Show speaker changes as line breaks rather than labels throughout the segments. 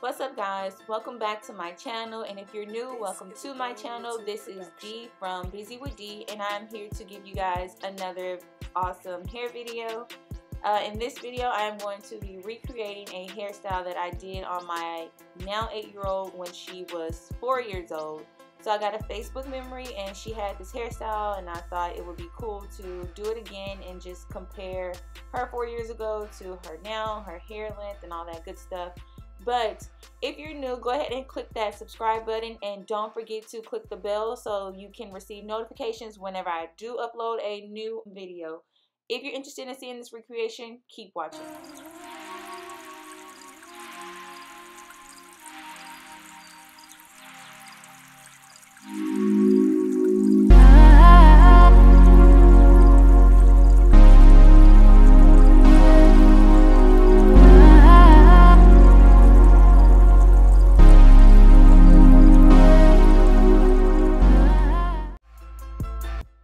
What's up guys, welcome back to my channel, and if you're new, welcome to my channel. This is D from Busy with D, and I'm here to give you guys another awesome hair video. In this video I am going to be recreating a hairstyle that I did on my now 8-year-old when she was 4 years old. So I got a Facebook memory and she had this hairstyle, and I thought it would be cool to do it again and just compare her 4 years ago to her now, her hair length and all that good stuff. But if you're new, go ahead and click that subscribe button, and don't forget to click the bell so you can receive notifications whenever I do upload a new video. If you're interested in seeing this recreation, keep watching.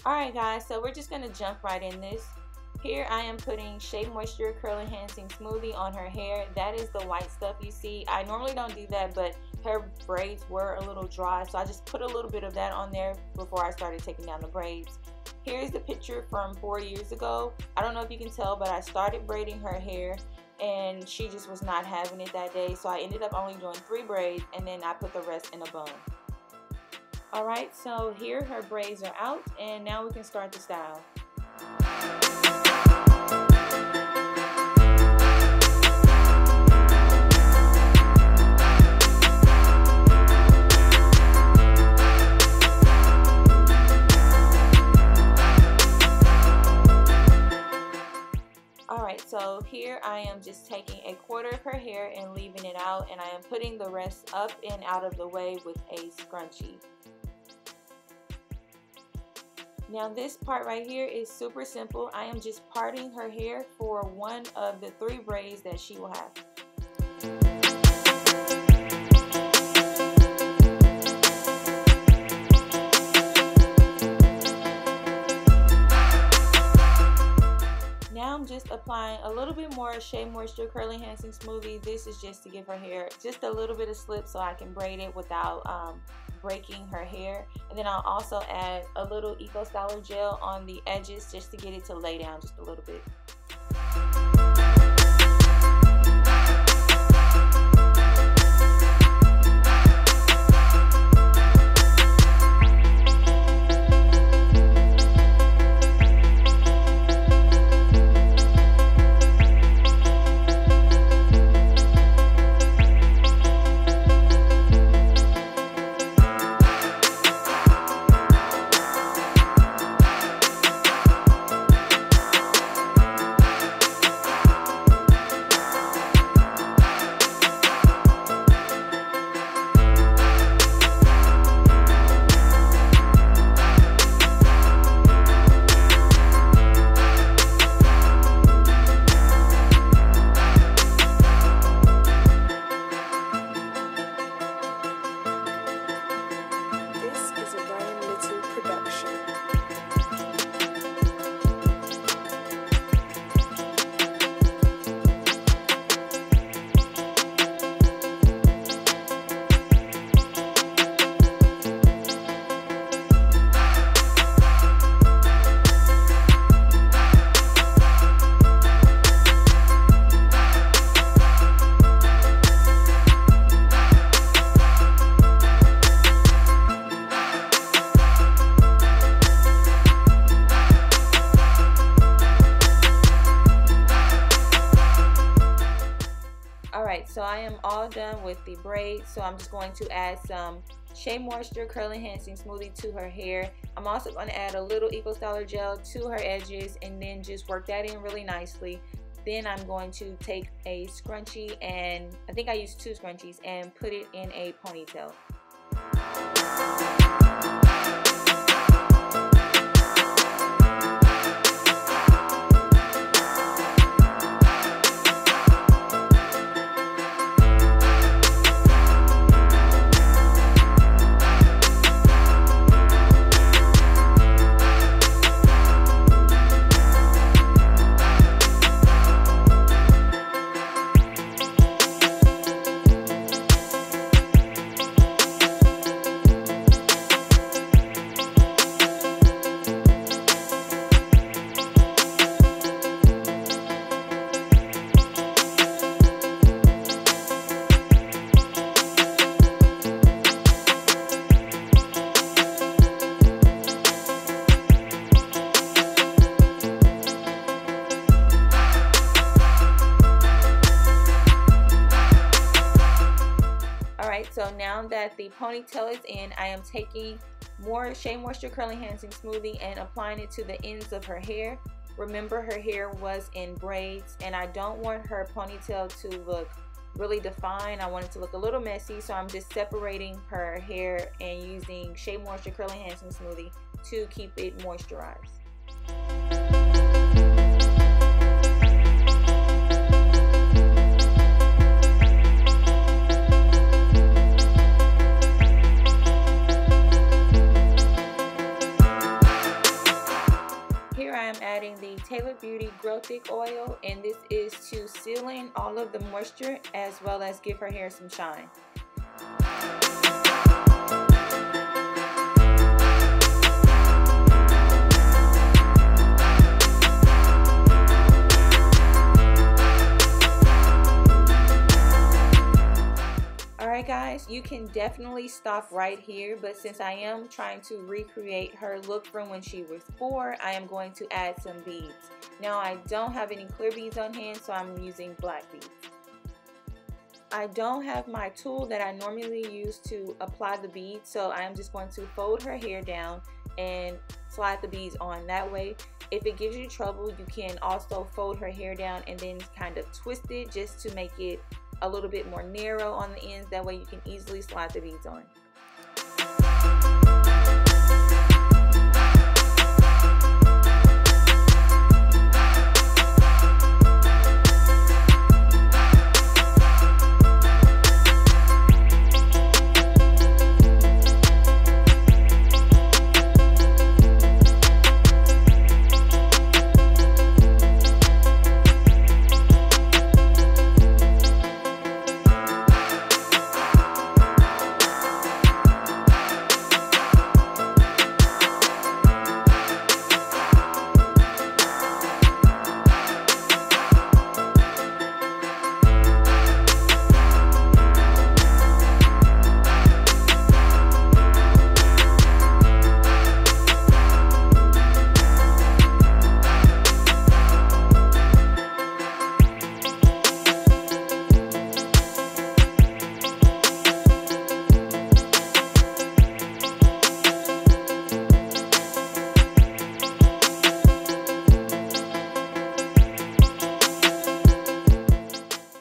Alright guys, so we're just going to jump right in this. Here I am putting Shea Moisture Curl Enhancing Smoothie on her hair. That is the white stuff you see. I normally don't do that, but her braids were a little dry, so I just put a little bit of that on there before I started taking down the braids. Here's the picture from 4 years ago. I don't know if you can tell, but I started braiding her hair and she just was not having it that day, so I ended up only doing 3 braids and then I put the rest in a bun. Alright, so here her braids are out, and now we can start the style. Alright, so here I am just taking a quarter of her hair and leaving it out, and I am putting the rest up and out of the way with a scrunchie. Now this part right here is super simple. I am just parting her hair for one of the 3 braids that she will have. Now I'm just applying a little bit more Shea Moisture Curl Enhancing Smoothie. This is just to give her hair just a little bit of slip so I can braid it without breaking her hair. And then I'll also add a little Eco Styler gel on the edges just to get it to lay down just a little bit. Alright, so I am all done with the braids, so I'm just going to add some Shea Moisture Curl Enhancing Smoothie to her hair. I'm also going to add a little Eco Styler gel to her edges and then just work that in really nicely. Then I'm going to take a scrunchie, and I think I used 2 scrunchies, and put it in a ponytail. So now that the ponytail is in, I am taking more Shea Moisture Curl Enhancing Smoothie and applying it to the ends of her hair. Remember, her hair was in braids, and I don't want her ponytail to look really defined. I want it to look a little messy, so I'm just separating her hair and using Shea Moisture Curl Enhancing Smoothie to keep it moisturized. Here I am adding the Tailored Beauty Grow Thick Oil, and this is to seal in all of the moisture as well as give her hair some shine. Alright guys, you can definitely stop right here, but since I am trying to recreate her look from when she was 4, I am going to add some beads. Now I don't have any clear beads on hand, so I'm using black beads. I don't have my tool that I normally use to apply the beads, so I am just going to fold her hair down and slide the beads on that way. If it gives you trouble, you can also fold her hair down and then kind of twist it just to make it a little bit more narrow on the ends. That way you can easily slide the beads on.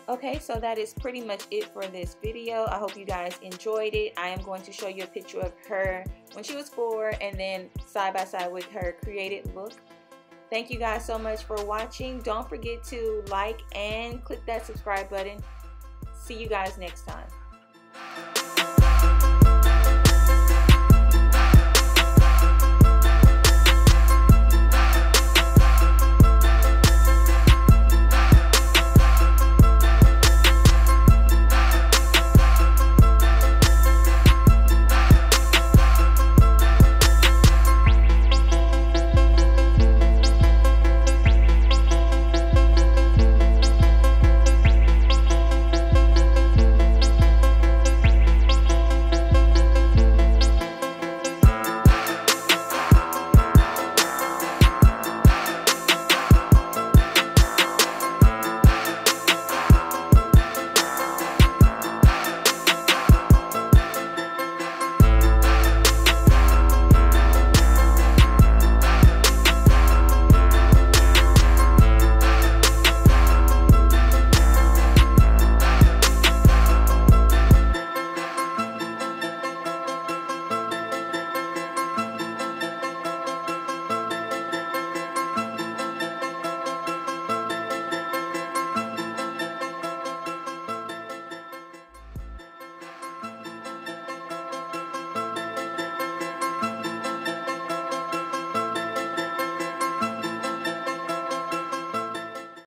Okay, so that is pretty much it for this video. I hope you guys enjoyed it. I am going to show you a picture of her when she was 4 and then side by side with her created look. Thank you guys so much for watching. Don't forget to like and click that subscribe button. See you guys next time.